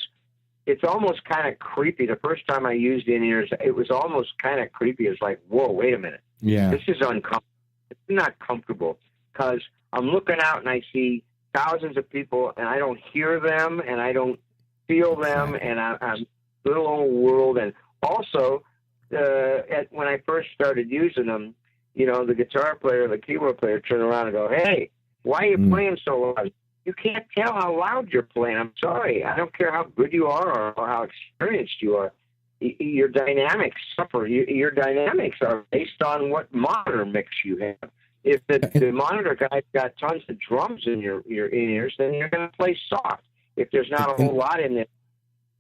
it's almost kind of creepy. The first time I used in-ears, it was almost kind of creepy. It's like, whoa, wait a minute. Yeah. This is uncomfortable. It's not comfortable, because I'm looking out and I see thousands of people, and I don't hear them, and I don't feel them, and I'm little old world. And also, when I first started using them, the guitar player, the keyboard player turn around and go, "Hey, why are you playing so loud? You can't tell how loud you're playing. I'm sorry. I don't care how good you are or how experienced you are. Your dynamics suffer. Your dynamics are based on what monitor mix you have. If the monitor guy's got tons of drums in your in-ears, then you're going to play soft. If there's not a whole lot in it,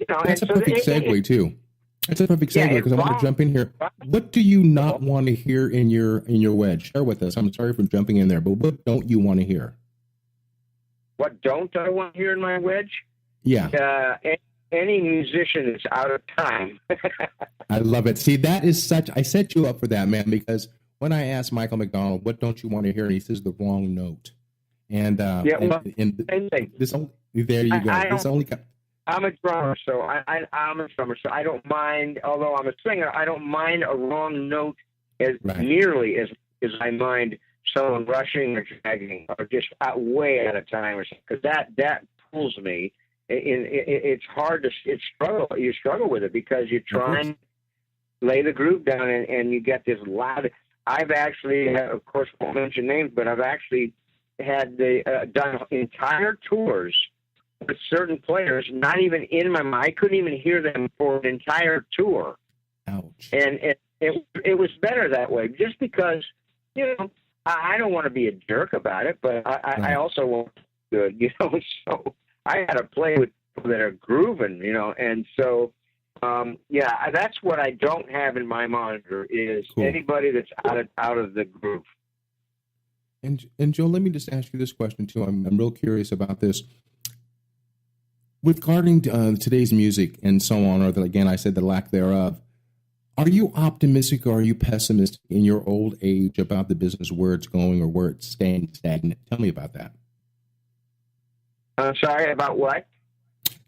That's a perfect segue, too. That's a perfect segue, because I want to jump in here. What do you not want to hear in your wedge? Share with us. I'm sorry for jumping in there, but what don't you want to hear? What don't I want to hear in my wedge? Yeah. Any musician that's out of time. I love it. See, that is I set you up for that, man, because when I asked Michael McDonald, what don't you want to hear? And he says the wrong note. And, same thing. There you go. I'm a drummer, so I'm a drummer, so I don't mind, although I'm a singer, I don't mind a wrong note nearly as I mind someone rushing or dragging or just way out of time or something, because that pulls me. It's hard to struggle. You struggle with it because you're trying to lay the groove down, and you get this loud. I've actually, of course, won't mention names, but I've actually had done entire tours with certain players, not even in my mind. I couldn't even hear them for an entire tour. Ouch. And it was better that way, just because, I don't want to be a jerk about it, but I also want to be good, so I had to play with people that are grooving, and so, that's what I don't have in my monitor is anybody that's out of the groove. And Joe, let me just ask you this question too. I'm real curious about this. Regarding today's music and so on, or again, I said the lack thereof, Are you optimistic or are you pessimistic in your old age about the business, where it's going or where it's staying stagnant? Tell me about that. I'm sorry, about what?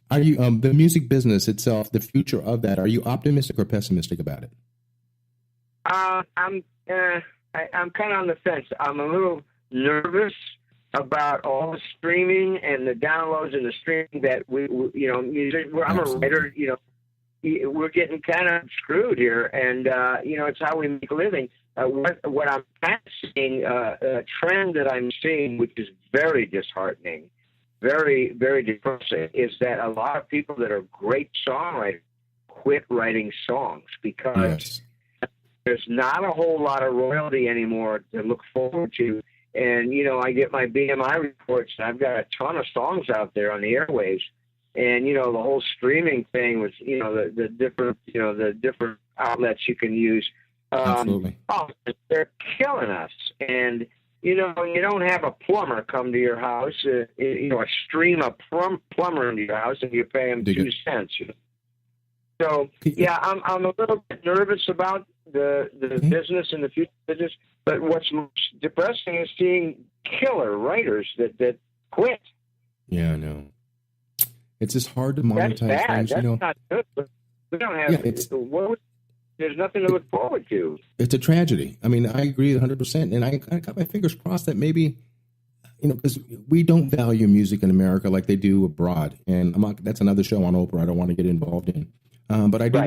Are you the music business itself, the future of that? Are you optimistic or pessimistic about it? I'm kind of on the fence. I'm a little nervous about all the streaming and the downloads and the streaming that we music. I'm a writer, we're getting kind of screwed here, and it's how we make a living. What I'm kind of seeing, a trend that I'm seeing, which is very disheartening, very, very depressing, is that a lot of people that are great songwriters quit writing songs because there's not a whole lot of royalty anymore to look forward to. And, I get my BMI reports, and I've got a ton of songs out there on the airwaves. And, the whole streaming thing was, the different outlets you can use. Absolutely. They're killing us. And, you don't have a plumber come to your house, a stream of plumber into your house, and you pay him 2 cents. So, yeah, I'm a little bit nervous about the business and the future business. But what's most depressing is seeing killer writers that quit. Yeah, I know. It's just hard to monetize That's bad. things. That's not good. We don't have. There's nothing to look forward to. It's a tragedy. I mean, I agree 100%, and I got my fingers crossed that maybe, because we don't value music in America like they do abroad. And that's another show on Oprah I don't want to get involved in. But I do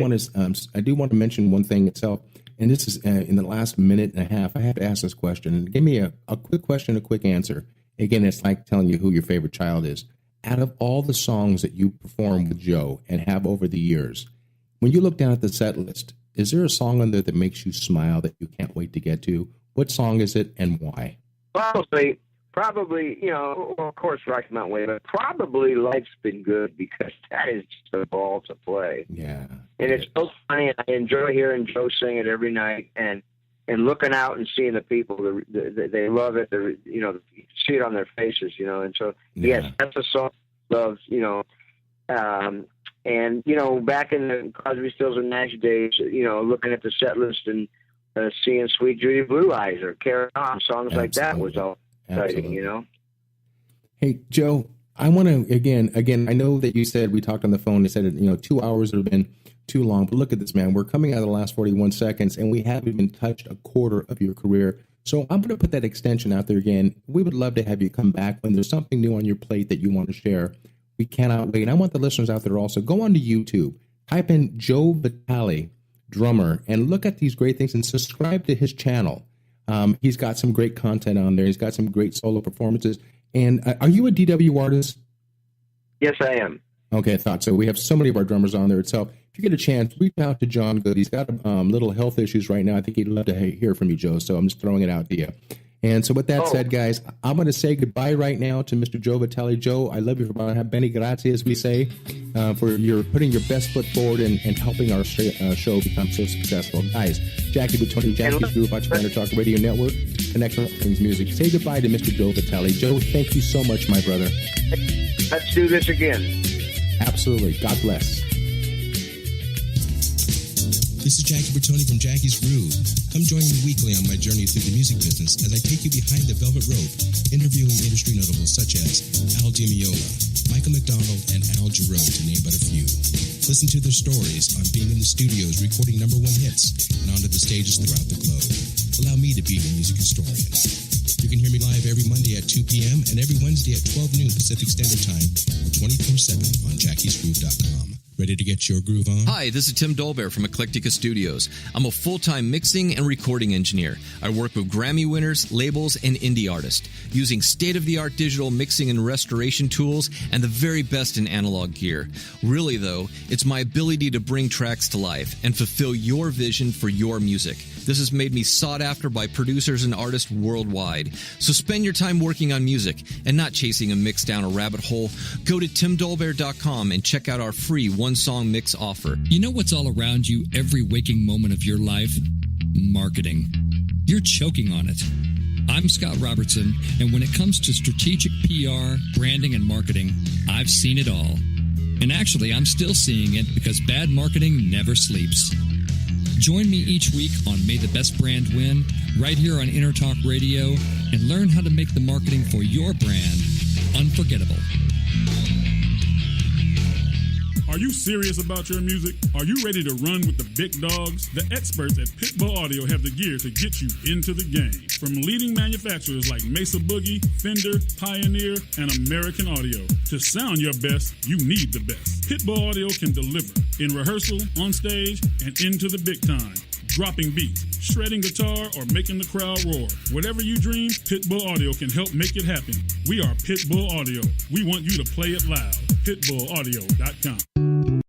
want to mention one thing itself. And this is in the last minute and a half. I have to ask this question. And give me a quick question, a quick answer. Again, it's like telling you who your favorite child is. Out of all the songs that you perform with Joe and have over the years, when you look down at the set list, is there a song on there that makes you smile that you can't wait to get to? What song is it and why? Probably, of course, Rocky Mountain Way, but probably Life's Been Good, because that is just a ball to play. Yeah. And it's so funny, and I enjoy hearing Joe sing it every night, and looking out and seeing the people, they love it. You see it on their faces, and so, yes, that's a song I love, and, back in the Crosby, Stills, and Nash days, looking at the set list and seeing Sweet Judy Blue Eyes or Carry On, songs like that was all exciting, Hey, Joe, I want to, again, I know that you said, we talked on the phone, you said, 2 hours have been too long, but look at this, man. We're coming out of the last 41 seconds, and we haven't even touched a quarter of your career. So I'm going to put that extension out there again. We would love to have you come back when there's something new on your plate that you want to share. We cannot wait. And I want the listeners out there also, go onto YouTube, type in Joe Vitale, drummer, and look at these great things and subscribe to his channel. He's got some great content on there. He's got some great solo performances. And are you a DW artist? Yes, I am. Okay, I thought so. We have so many of our drummers on there itself. If you get a chance, reach out to John Good. He's got little health issues right now. I think he'd love to hear from you, Joe. So I'm just throwing it out to you. And so with that said, guys, I'm going to say goodbye right now to Mr. Joe Vitale. Joe, I love you for Benny Grazie, as we say, for your putting your best foot forward and helping our show become so successful. Guys, Jackie Bertoni, Jackie's Group, Planet Talk Radio Network, Connection with Things Music. Say goodbye to Mr. Joe Vitale. Joe, thank you so much, my brother. Let's do this again. Absolutely. God bless. This is Jackie Bertoni from Jackie's Groove. Come join me weekly on my journey through the music business as I take you behind the velvet rope, interviewing industry notables such as Al Di Meola, Michael McDonald, and Al Jarreau, to name but a few. Listen to their stories on being in the studios recording #1 hits and onto the stages throughout the globe. Allow me to be your music historian. You can hear me live every Monday at 2 p.m. and every Wednesday at 12 noon Pacific Standard Time or 24/7 on jackiesgroove.com. Ready to get your groove on? Hi, this is Tim Dolbear from Eclectica Studios. I'm a full-time mixing and recording engineer. I work with Grammy winners, labels, and indie artists, using state-of-the-art digital mixing and restoration tools and the very best in analog gear. Really, though, it's my ability to bring tracks to life and fulfill your vision for your music. This has made me sought after by producers and artists worldwide. So spend your time working on music and not chasing a mix down a rabbit hole. Go to timdolbear.com and check out our free one-song mix offer. You know what's all around you every waking moment of your life? Marketing. You're choking on it. I'm Scott Robertson, and when it comes to strategic PR, branding, and marketing, I've seen it all. And actually, I'm still seeing it because bad marketing never sleeps. Join me each week on May the Best Brand Win, right here on Intertalk Radio, and learn how to make the marketing for your brand unforgettable. Are you serious about your music? Are you ready to run with the big dogs? The experts at Pitbull Audio have the gear to get you into the game. From leading manufacturers like Mesa Boogie, Fender, Pioneer, and American Audio. To sound your best, you need the best. Pitbull Audio can deliver in rehearsal, on stage, and into the big time. Dropping beats, shredding guitar, or making the crowd roar. Whatever you dream, Pitbull Audio can help make it happen. We are Pitbull Audio. We want you to play it loud. PitbullAudio.com.